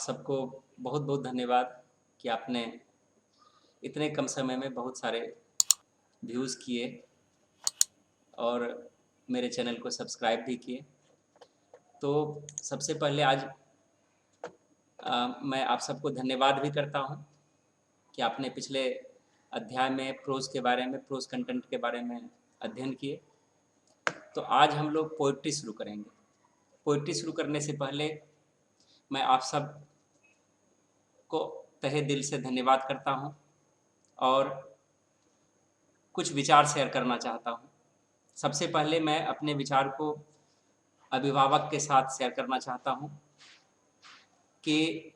सबको बहुत बहुत धन्यवाद कि आपने इतने कम समय में बहुत सारे व्यूज़ किए और मेरे चैनल को सब्सक्राइब भी किए। तो सबसे पहले आज मैं आप सबको धन्यवाद भी करता हूँ कि आपने पिछले अध्याय में प्रोज़ के बारे में, प्रोज़ कंटेंट के बारे में अध्ययन किए। तो आज हम लोग पोइट्री शुरू करेंगे। पोइट्री शुरू करने से पहले मैं आप सब को तहे दिल से धन्यवाद करता हूँ और कुछ विचार शेयर करना चाहता हूँ। सबसे पहले मैं अपने विचार को अभिभावक के साथ शेयर करना चाहता हूँ कि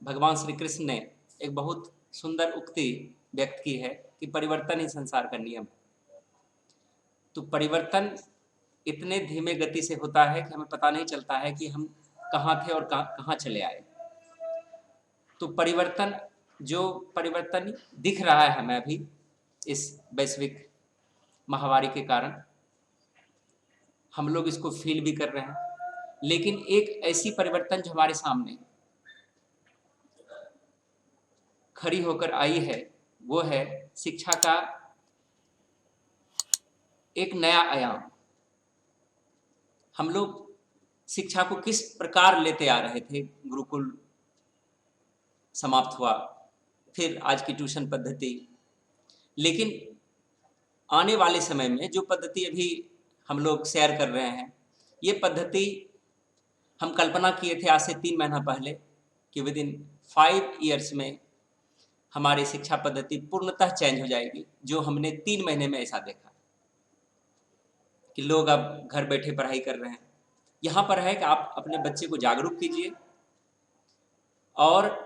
भगवान श्री कृष्ण ने एक बहुत सुंदर उक्ति व्यक्त की है कि परिवर्तन ही संसार का नियम है। तो परिवर्तन इतने धीमे गति से होता है कि हमें पता नहीं चलता है कि हम कहाँ थे और कहाँ चले आए। तो जो परिवर्तन दिख रहा है हमें अभी इस वैश्विक महामारी के कारण, हम लोग इसको फील भी कर रहे हैं। लेकिन एक ऐसी परिवर्तन जो हमारे सामने खड़ी होकर आई है वो है शिक्षा का एक नया आयाम। हम लोग शिक्षा को किस प्रकार लेते आ रहे थे, गुरुकुल समाप्त हुआ, फिर आज की ट्यूशन पद्धति, लेकिन आने वाले समय में जो पद्धति अभी हम लोग शेयर कर रहे हैं, ये पद्धति हम कल्पना किए थे आज से 3 महीना पहले कि विद इन 5 ईयर्स में हमारी शिक्षा पद्धति पूर्णतः चेंज हो जाएगी। जो हमने 3 महीने में ऐसा देखा कि लोग अब घर बैठे पढ़ाई कर रहे हैं। यहाँ पर है कि आप अपने बच्चे को जागरूक कीजिए, और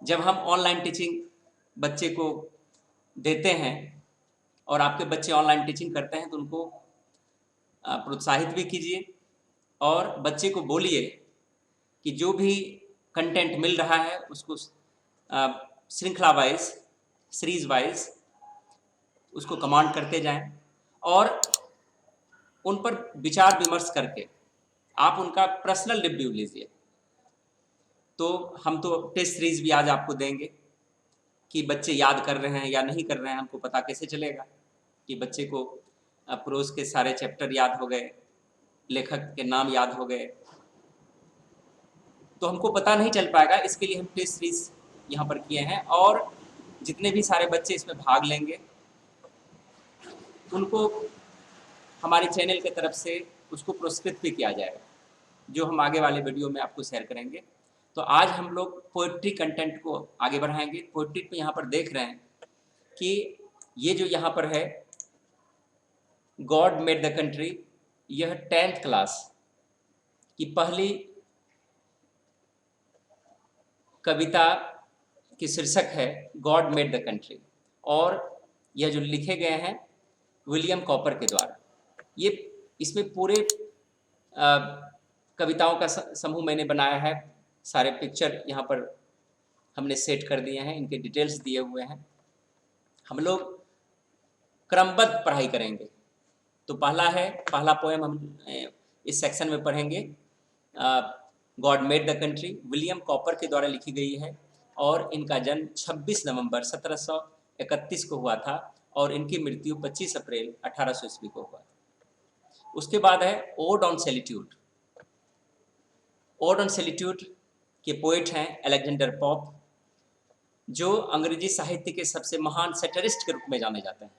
जब हम ऑनलाइन टीचिंग बच्चे को देते हैं और आपके बच्चे ऑनलाइन टीचिंग करते हैं तो उनको प्रोत्साहित भी कीजिए और बच्चे को बोलिए कि जो भी कंटेंट मिल रहा है उसको श्रृंखला वाइज, सीरीज वाइज उसको कमांड करते जाएं और उन पर विचार विमर्श करके आप उनका पर्सनल रिव्यू लीजिए। तो हम तो टेस्ट सीरीज भी आज आपको देंगे कि बच्चे याद कर रहे हैं या नहीं कर रहे हैं। हमको पता कैसे चलेगा कि बच्चे को प्रोज के सारे चैप्टर याद हो गए, लेखक के नाम याद हो गए, तो हमको पता नहीं चल पाएगा। इसके लिए हम टेस्ट सीरीज यहाँ पर किए हैं और जितने भी सारे बच्चे इसमें भाग लेंगे उनको हमारे चैनल की तरफ से उसको पुरस्कृत भी किया जाएगा, जो हम आगे वाले वीडियो में आपको शेयर करेंगे। तो आज हम लोग पोइट्री कंटेंट को आगे बढ़ाएंगे। पोइट्री पे यहाँ पर देख रहे हैं कि ये जो यहाँ पर है गॉड मेड द कंट्री, यह 10th क्लास की पहली कविता की शीर्षक है गॉड मेड द कंट्री, और यह जो लिखे गए हैं विलियम कॉपर के द्वारा। ये इसमें पूरे कविताओं का समूह मैंने बनाया है। सारे पिक्चर यहाँ पर हमने सेट कर दिए हैं, इनके डिटेल्स दिए हुए हैं। हम लोग क्रमबद्ध पढ़ाई करेंगे। तो पहला पोएम हम इस सेक्शन में पढ़ेंगे। God made the country William copper के द्वारा लिखी गई है और इनका जन्म 26 नवंबर 1731 को हुआ था और इनकी मृत्यु 25 अप्रैल 1800 ईस्वी को हुआ। उसके बाद है ओड ऑन सैलिट्यूड। ओड ऑन सैलिट्यूड के पोएट हैं अलेक्जेंडर पॉप, जो अंग्रेजी साहित्य के सबसे महान सैटरिस्ट के रूप में जाने जाते हैं।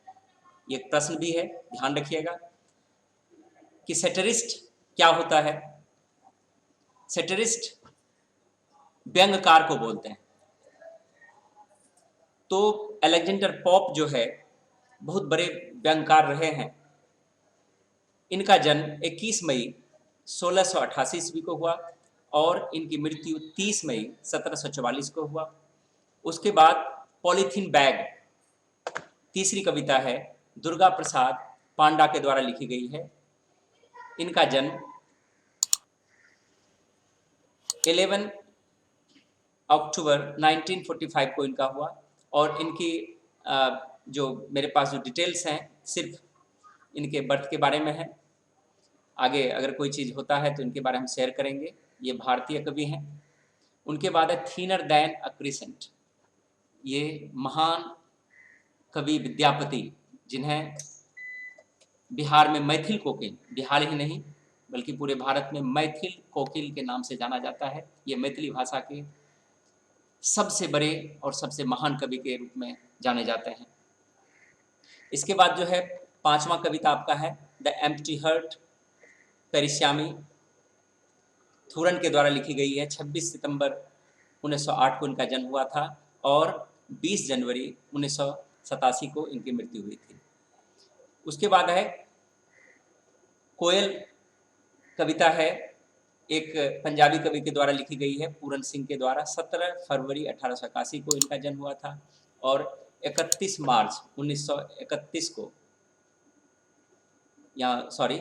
ये एक प्रश्न भी है, ध्यान रखिएगा कि सैटरिस्ट क्या होता है। सैटरिस्ट व्यंग्यकार को बोलते हैं। तो अलेक्जेंडर पॉप जो है बहुत बड़े व्यंग्यकार रहे हैं। इनका जन्म 21 मई 1688 ईस्वी को हुआ और इनकी मृत्यु 30 मई 1744 को हुआ। उसके बाद पॉलीथीन बैग तीसरी कविता है, दुर्गा प्रसाद पांडा के द्वारा लिखी गई है। इनका जन्म 11 अक्टूबर 1945 को इनका हुआ और इनकी जो मेरे पास जो डिटेल्स हैं सिर्फ इनके बर्थ के बारे में है। आगे अगर कोई चीज़ होता है तो इनके बारे में शेयर करेंगे। ये भारतीय कवि हैं। उनके बाद है थीनर दैन अ क्रिसेंट, ये महान कवि विद्यापति, जिन्हें बिहार में मैथिल कोकिल, बिहार ही नहीं बल्कि पूरे भारत में मैथिल कोकिल के नाम से जाना जाता है। ये मैथिली भाषा के सबसे बड़े और सबसे महान कवि के रूप में जाने जाते हैं। इसके बाद जो है पांचवा कविता आपका है द एम्प्टी हर्ट, पेरिश्यामी, थूरन के द्वारा लिखी गई है। 26 सितंबर 1908 को इनका जन्म हुआ था और 20 जनवरी 1987 को इनकी मृत्यु हुई थी। उसके बाद है कोयल कविता है, एक पंजाबी कवि के द्वारा लिखी गई है, पूरन सिंह के द्वारा। 17 फरवरी 1881 को इनका जन्म हुआ था और 31 मार्च 1931 को, या सॉरी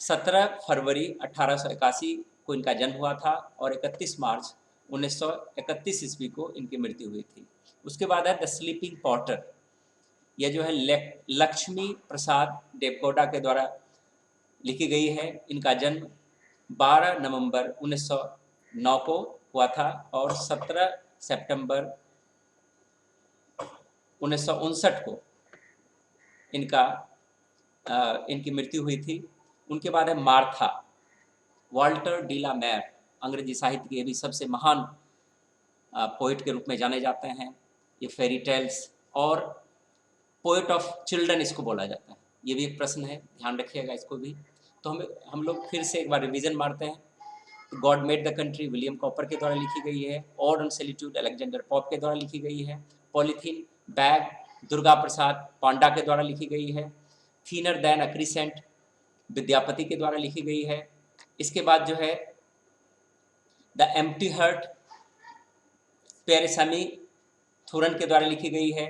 17 फरवरी 1881 को इनका जन्म हुआ था और 31 मार्च 1931 ईस्वी को इनकी मृत्यु हुई थी। उसके बाद है द स्लीपिंग पॉटर, यह जो है लक्ष्मी प्रसाद देवगौड़ा के द्वारा लिखी गई है। इनका जन्म 12 नवंबर 1909 को हुआ था और 17 सितंबर 1959 को इनकी मृत्यु हुई थी। उनके बाद है मार्था, वाल्टर डी ला मैर, अंग्रेजी साहित्य के भी सबसे महान पोइट के रूप में जाने जाते हैं। ये फेरी टेल्स और पोइट ऑफ चिल्ड्रन इसको बोला जाता है। ये भी एक प्रश्न है, ध्यान रखिएगा इसको भी। तो हम लोग फिर से एक बार रिवीजन मारते हैं। God made the country William copper के द्वारा लिखी गई है। Odd on solitude Alexander Pope के द्वारा लिखी गई है। पॉलीथीन बैग दुर्गा प्रसाद पांडा के द्वारा लिखी गई है। थीनर दैन अ क्रिसेंट विद्यापति के द्वारा लिखी गई है। इसके बाद जो है द एम्प्टी हर्ट पेरिश्यामी थूरन के द्वारा लिखी गई है।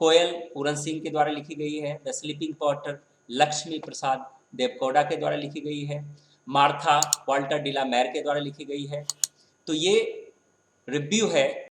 कोयल पूरन सिंह के द्वारा लिखी गई है। द स्लीपिंग पॉटर लक्ष्मी प्रसाद देवगौड़ा के द्वारा लिखी गई है। मार्था वाल्टर डी ला मैर के द्वारा लिखी गई है। तो ये रिव्यू है